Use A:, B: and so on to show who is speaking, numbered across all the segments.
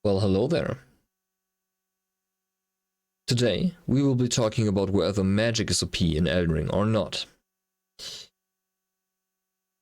A: Well, hello there. Today, we will be talking about whether magic is OP in Elden Ring or not.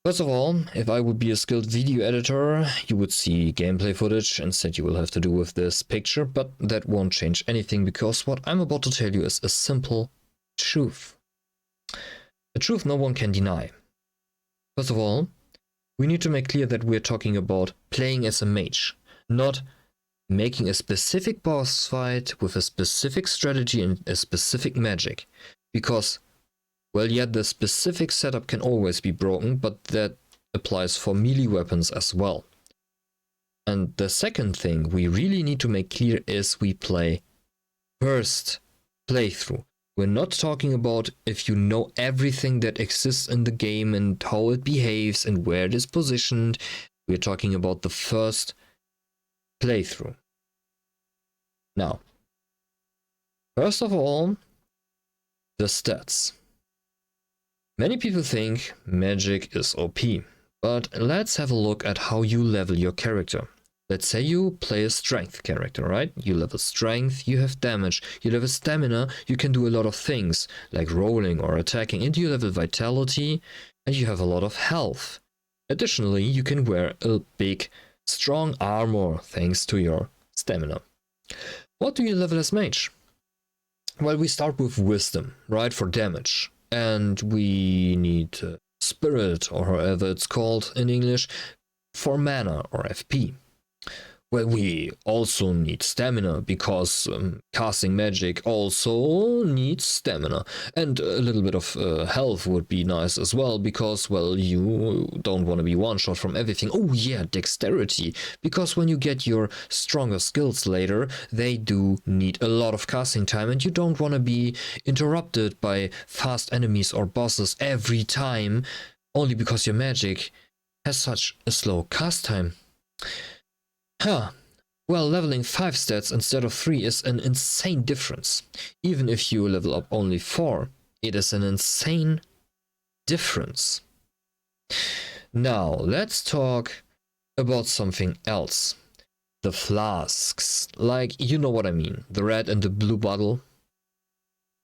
A: First of all, if I would be a skilled video editor, you would see gameplay footage. Instead, you will have to do with this picture, but that won't change anything because what I'm about to tell you is a simple truth. A truth no one can deny. First of all, we need to make clear that we're talking about playing as a mage, not making a specific boss fight with a specific strategy and a specific magic. Because, well, yeah, the specific setup can always be broken, but that applies for melee weapons as well. And the second thing we really need to make clear is we play first playthrough. We're not talking about if you know everything that exists in the game and how it behaves and where it is positioned. We're talking about the first playthrough. Now, first of all, the stats. Many people think magic is OP, but let's have a look at how you level your character. Let's say you play a strength character, right? You level strength, you have damage, you level stamina, you can do a lot of things, like rolling or attacking, and you level vitality, and you have a lot of health. Additionally, you can wear a big, strong armor thanks to your stamina. What do you level as mage? Well, we start with wisdom, right, for damage. And we need spirit, or however it's called in English, for mana or FP. Well, we also need stamina, because casting magic also needs stamina. And a little bit of health would be nice as well, because, well, you don't want to be one-shot from everything. Oh yeah, dexterity, because when you get your stronger skills later, they do need a lot of casting time, and you don't want to be interrupted by fast enemies or bosses every time, only because your magic has such a slow cast time. Well, leveling 5 stats instead of 3 is an insane difference. Even if you level up only 4, it is an insane difference. Now, let's talk about something else. The flasks. Like, you know what I mean. The red and the blue bottle.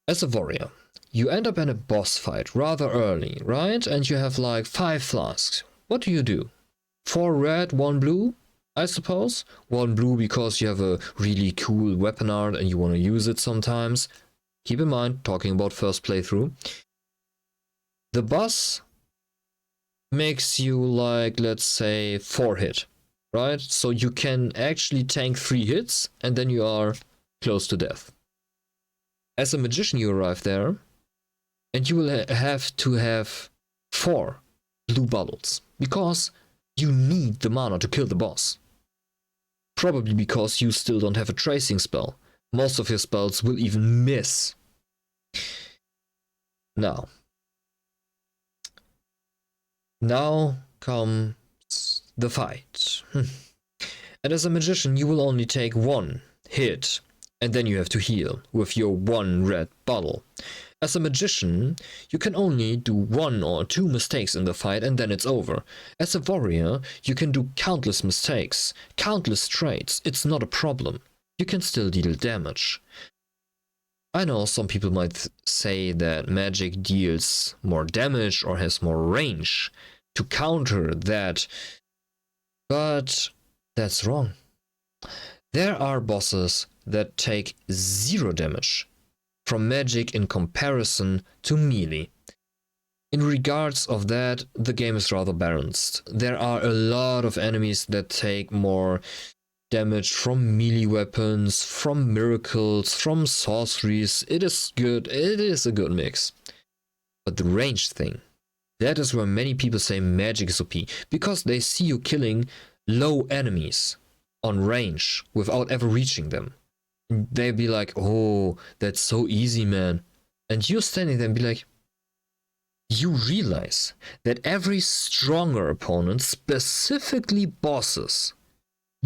A: As a warrior, you end up in a boss fight rather early, right? And you have like 5 flasks. What do? 4 red, 1 blue? I suppose. 1 blue because you have a really cool weapon art and you want to use it sometimes. Keep in mind, talking about first playthrough. The boss makes you like, let's say, 4 hit, right? So you can actually tank 3 hits and then you are close to death. As a magician you arrive there and you will have to have 4 blue bottles because you need the mana to kill the boss. Probably because you still don't have a tracing spell. Most of your spells will even miss. Now comes the fight. And as a magician, you will only take 1 hit, and then you have to heal with your 1 red bottle. As a magician, you can only do 1 or 2 mistakes in the fight and then it's over. As a warrior, you can do countless mistakes, countless trades. It's not a problem. You can still deal damage. I know some people might say that magic deals more damage or has more range to counter that, but that's wrong. There are bosses that take 0 damage from magic in comparison to melee. In regards of that, the game is rather balanced. There are a lot of enemies that take more damage from melee weapons, from miracles, from sorceries. It is good, it is a good mix. But the range thing, that is where many people say magic is OP, because they see you killing low enemies on range without ever reaching them. They'd be like, oh, that's so easy, man. And you're standing there and be like, you realize that every stronger opponent, specifically bosses,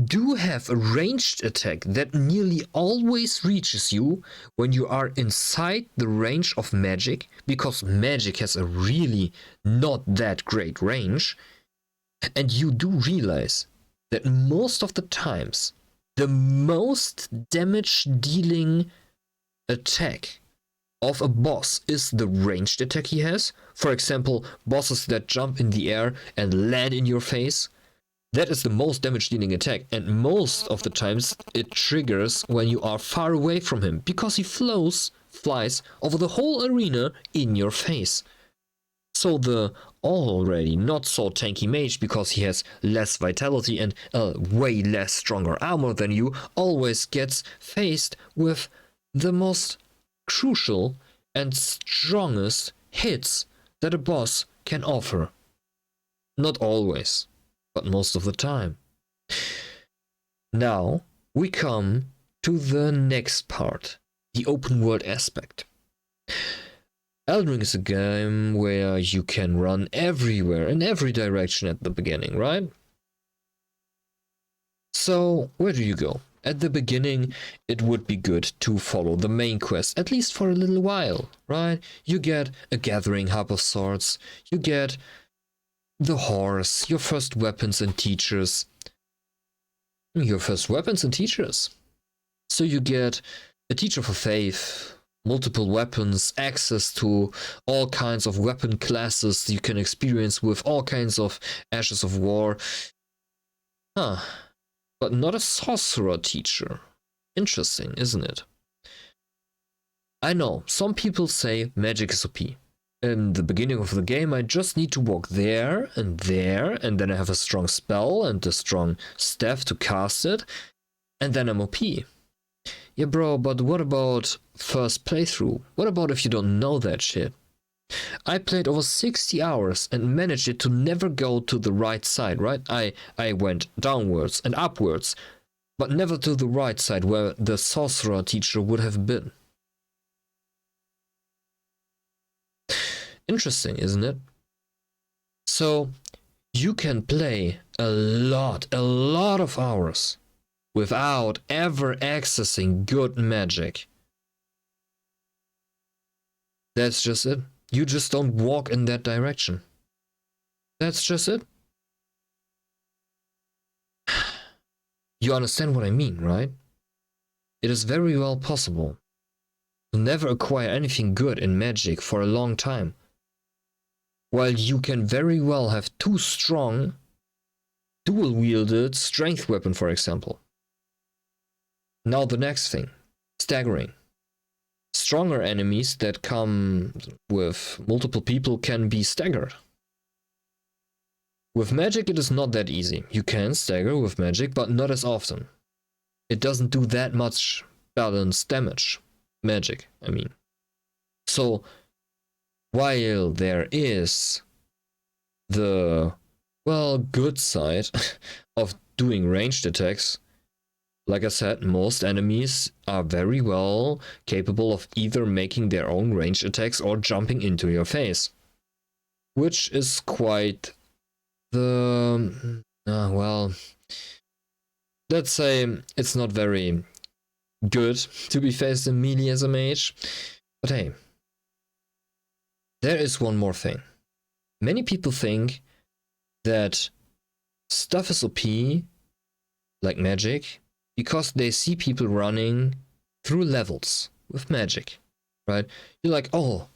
A: do have a ranged attack that nearly always reaches you when you are inside the range of magic, because magic has a really not that great range. And you do realize that most of the times The most damage dealing attack of a boss is the ranged attack he has. For example, bosses that jump in the air and land in your face. That is the most damage dealing attack, and most of the times it triggers when you are far away from him, because he flies over the whole arena in your face. So the already not so tanky mage, because he has less vitality and way less stronger armor than you, always gets faced with the most crucial and strongest hits that a boss can offer. Not always, but most of the time. Now we come to the next part, the open world aspect. Elden Ring is a game where you can run everywhere in every direction at the beginning, right? So where do you go? At the beginning, it would be good to follow the main quest, at least for a little while, right? You get a gathering hub of sorts, you get the horse, your first weapons and teachers. So you get a teacher for faith, multiple weapons, access to all kinds of weapon classes you can experience with all kinds of ashes of war. But not a sorcerer teacher. Interesting, isn't it? I know, some people say magic is OP. In the beginning of the game, I just need to walk there, and then I have a strong spell and a strong staff to cast it, and then I'm OP. Yeah, bro, but what about first playthrough? What about if you don't know that shit? I played over 60 hours and managed it to never go to the right side, right? I went downwards and upwards, but never to the right side where the sorcerer teacher would have been. Interesting, isn't it? So, you can play a lot of hours without ever accessing good magic. That's just it. You just don't walk in that direction. That's just it. You understand what I mean, right? It is very well possible to never acquire anything good in magic for a long time, while you can very well have two strong, dual-wielded strength weapon, for example. Now the next thing, staggering. Stronger enemies that come with multiple people can be staggered. With magic, it is not that easy. You can stagger with magic, but not as often. It doesn't do that much balanced damage. Magic, I mean. So, while there is the, well, good side of doing ranged attacks, like I said, most enemies are very well capable of either making their own ranged attacks or jumping into your face. Which is quite the... well, let's say it's not very good to be faced in melee as a mage. But hey, there is one more thing. Many people think that stuff is OP, like magic, because they see people running through levels with magic, right? You're like, oh,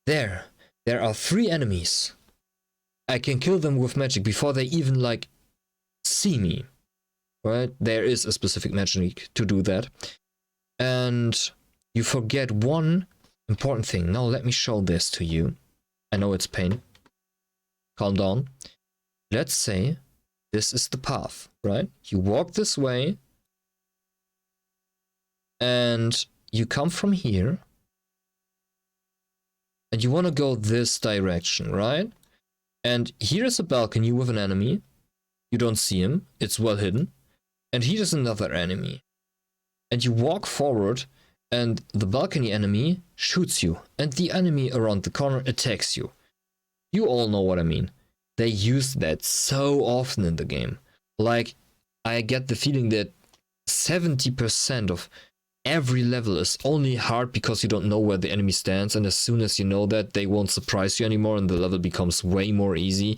A: there are 3 enemies. I can kill them with magic before they even, like, see me, right? There is a specific magic to do that. And you forget one important thing. Now let me show this to you. I know it's pain. Calm down. Let's say this is the path, right? You walk this way, and you come from here, and you want to go this direction, right? And here's a balcony with an enemy. You don't see him, it's well hidden. And here's another enemy. And you walk forward, and the balcony enemy shoots you, and the enemy around the corner attacks you. You all know what I mean. They use that so often in the game. Like, I get the feeling that 70% of every level is only hard because you don't know where the enemy stands, and as soon as you know that, they won't surprise you anymore and the level becomes way more easy.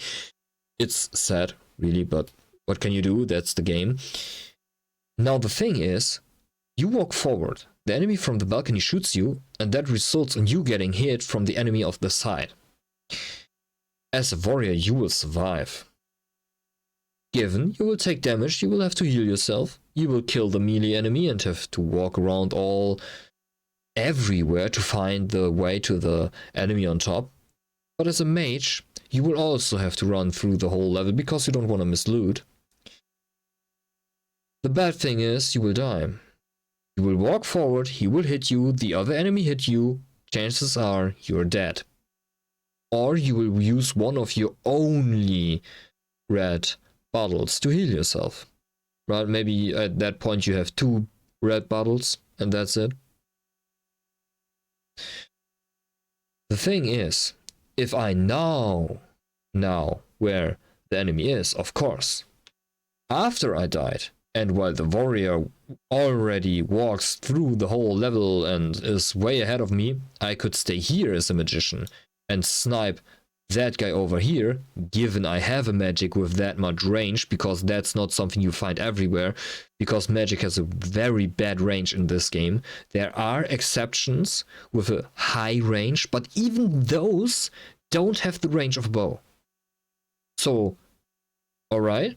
A: It's sad, really, but what can you do? That's the game. Now the thing is, you walk forward, the enemy from the balcony shoots you, and that results in you getting hit from the enemy of the side. As a warrior, you will survive. Given you will take damage, you will have to heal yourself, you will kill the melee enemy and have to walk around everywhere to find the way to the enemy on top. But as a mage, you will also have to run through the whole level because you don't want to miss loot. The bad thing is, you will die. You will walk forward, he will hit you, the other enemy hit you, chances are you're dead. Or you will use one of your only red bottles to heal yourself. Right? Maybe at that point you have 2 red bottles and that's it. The thing is, if I know now where the enemy is, of course, after I died, and while the warrior already walks through the whole level and is way ahead of me, I could stay here as a magician and snipe that guy over here, given I have a magic with that much range, because that's not something you find everywhere, because magic has a very bad range in this game. There are exceptions with a high range, but even those don't have the range of a bow. So, alright,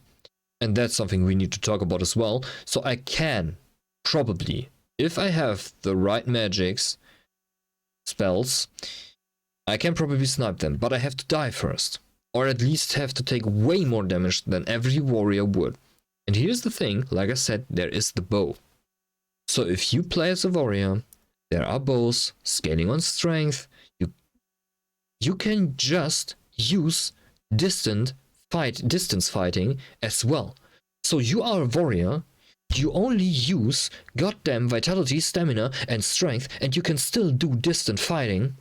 A: and that's something we need to talk about as well. So I can probably, if I have the right magics, spells, I can probably snipe them, but I have to die first. Or at least have to take way more damage than every warrior would. And here's the thing, like I said, there is the bow. So if you play as a warrior, there are bows scaling on strength. You can just use distance fighting as well. So you are a warrior, you only use goddamn vitality, stamina, and strength, and you can still do distant fighting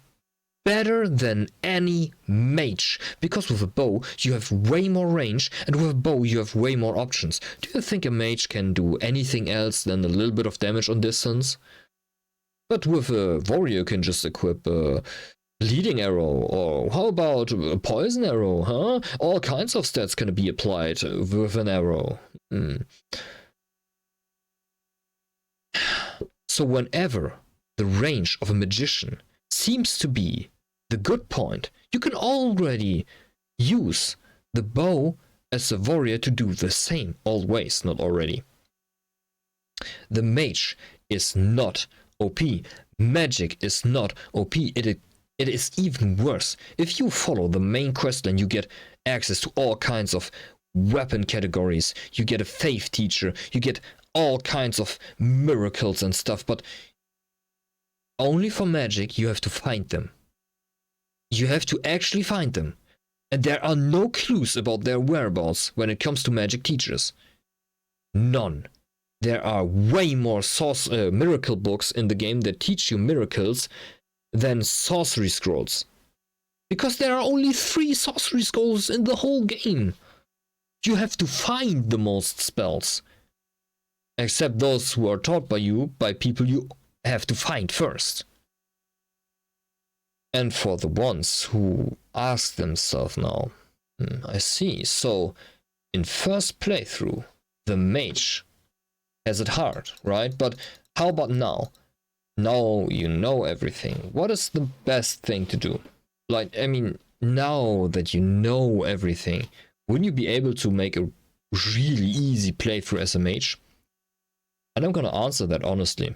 A: better than any mage, because with a bow you have way more range, and with a bow you have way more options. Do you think a mage can do anything else than a little bit of damage on distance? But with a warrior you can just equip a bleeding arrow, or how about a poison arrow, huh? All kinds of stats can be applied with an arrow. So whenever the range of a magician seems to be the good point, you can already use the bow as a warrior to do the same, always, not already. The mage is not OP. Magic is not OP. It is even worse. If you follow the main questline, you get access to all kinds of weapon categories. You get a faith teacher. You get all kinds of miracles and stuff, but only for magic you have to find them. You have to actually find them. And there are no clues about their whereabouts when it comes to magic teachers. None. There are way more miracle books in the game that teach you miracles than sorcery scrolls. Because there are only 3 sorcery scrolls in the whole game. You have to find the most spells. Except those who are taught by you, by people you have to find first. And for the ones who ask themselves now, I see, so in first playthrough, the mage has it hard, right? But how about now? Now you know everything. What is the best thing to do? Like, I mean, now that you know everything, wouldn't you be able to make a really easy playthrough as a mage? And I'm gonna answer that honestly.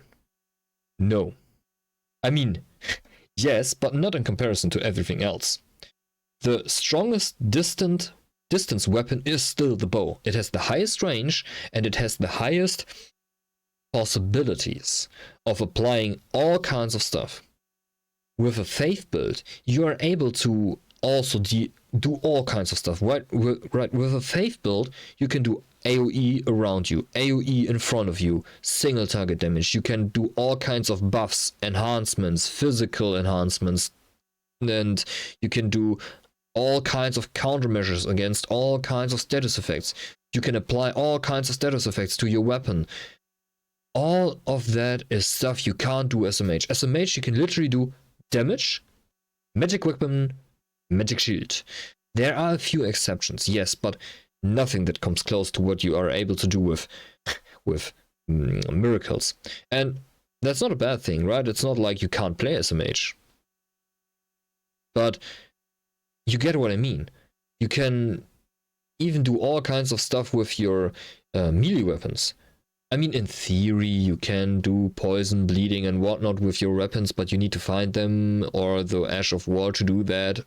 A: No. I mean, yes, but not in comparison to everything else. The strongest distance weapon is still the bow. It has the highest range, and it has the highest possibilities of applying all kinds of stuff. With a faith build, you are able to also do all kinds of stuff. Right, with a faith build, you can do AoE around you, AoE in front of you, single target damage. You can do all kinds of buffs, enhancements, physical enhancements, and you can do all kinds of countermeasures against all kinds of status effects. You can apply all kinds of status effects to your weapon. All of that is stuff you can't do as a mage. As a mage, you can literally do damage, magic weapon, magic shield. There are a few exceptions, yes, but nothing that comes close to what you are able to do with miracles. And that's not a bad thing, right? It's not like you can't play as a mage. But you get what I mean. You can even do all kinds of stuff with your melee weapons. I mean, in theory, you can do poison, bleeding, and whatnot with your weapons, but you need to find them or the Ash of War to do that.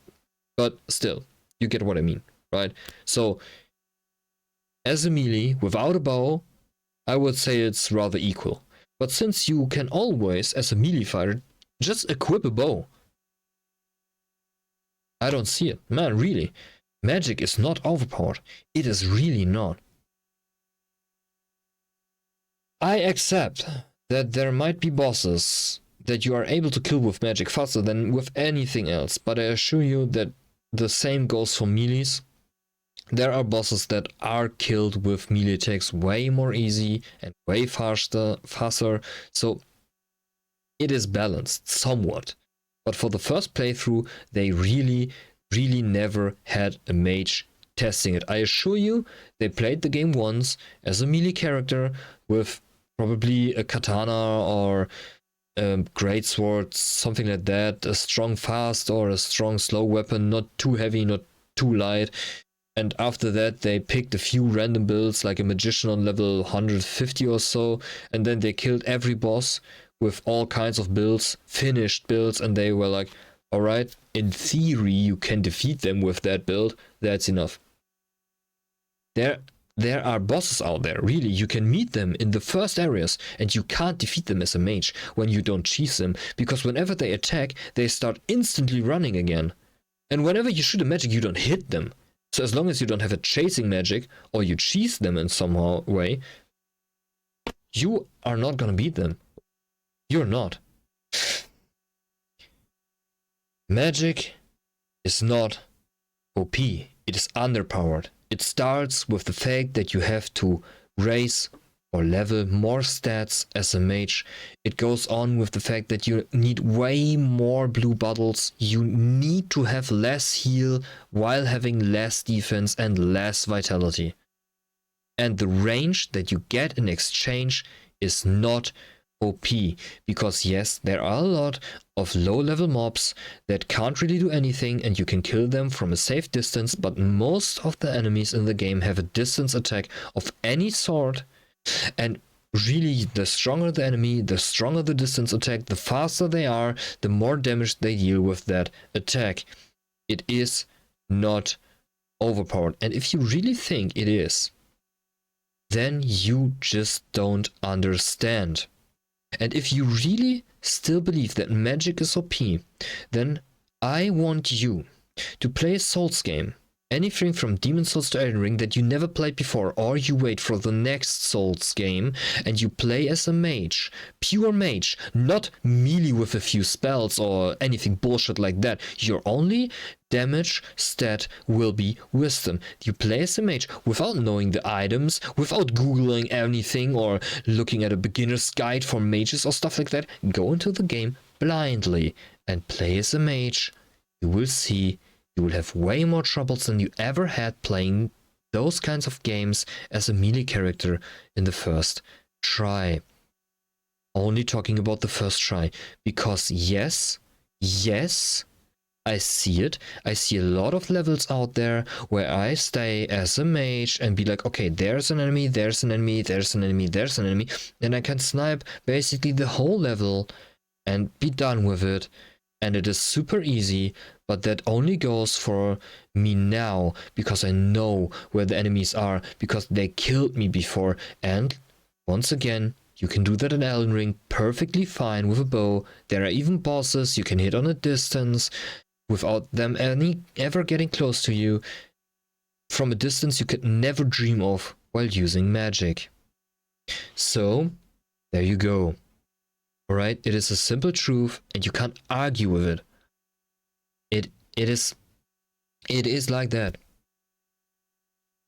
A: But still, you get what I mean, right? So, as a melee, without a bow, I would say it's rather equal. But since you can always, as a melee fighter, just equip a bow, I don't see it. Man, really. Magic is not overpowered. It is really not. I accept that there might be bosses that you are able to kill with magic faster than with anything else, but I assure you that the same goes for melees. There are bosses that are killed with melee attacks way more easy and way faster, so it is balanced somewhat. But for the first playthrough, they really never had a mage testing it. I assure you, they played the game once as a melee character with probably a katana or a greatsword, something like that, a strong fast or a strong slow weapon, not too heavy, not too light. And after that, they picked a few random builds, like a magician on level 150 or so, and then they killed every boss with all kinds of builds, finished builds, and they were like, alright, in theory, you can defeat them with that build, that's enough. There are bosses out there, really, you can meet them in the first areas, and you can't defeat them as a mage when you don't cheese them, because whenever they attack, they start instantly running again. And whenever you shoot a magic, you don't hit them. So as long as you don't have a chasing magic, or you cheese them in some way, you are not gonna beat them. You're not. Magic is not OP, it is underpowered. It starts with the fact that you have to raise or level more stats as a mage. It goes on with the fact that you need way more blue bottles. You need to have less heal while having less defense and less vitality. And the range that you get in exchange is not OP, because yes, there are a lot of low level mobs that can't really do anything and you can kill them from a safe distance, but most of the enemies in the game have a distance attack of any sort, and really the stronger the enemy, the stronger the distance attack, the faster they are, the more damage they deal with that attack. It is not overpowered, and if you really think it is, then you just don't understand. And if you really still believe that magic is OP, then I want you to play a Souls game. Anything from Demon Souls to Elden Ring that you never played before, or you wait for the next Souls game and you play as a mage. Pure mage, not melee with a few spells or anything bullshit like that. Your only damage stat will be wisdom. You play as a mage without knowing the items, without googling anything or looking at a beginner's guide for mages or stuff like that. Go into the game blindly and play as a mage. You will see you will have way more troubles than you ever had playing those kinds of games as a melee character in the first try. Only talking about the first try, because yes, I see it. I see a lot of levels out there where I stay as a mage and be like, okay, there's an enemy, there's an enemy, there's an enemy, there's an enemy, and I can snipe basically the whole level and be done with it. And it is super easy, but that only goes for me now, because I know where the enemies are, because they killed me before. And once again, you can do that in Elden Ring perfectly fine with a bow. There are even bosses you can hit on a distance without them ever getting close to you, from a distance you could never dream of while using magic. So, there you go. Alright, it is a simple truth and you can't argue with it. It is like that.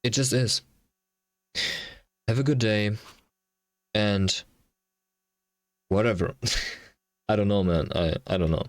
A: It just is. Have a good day and whatever. I don't know, man. I don't know.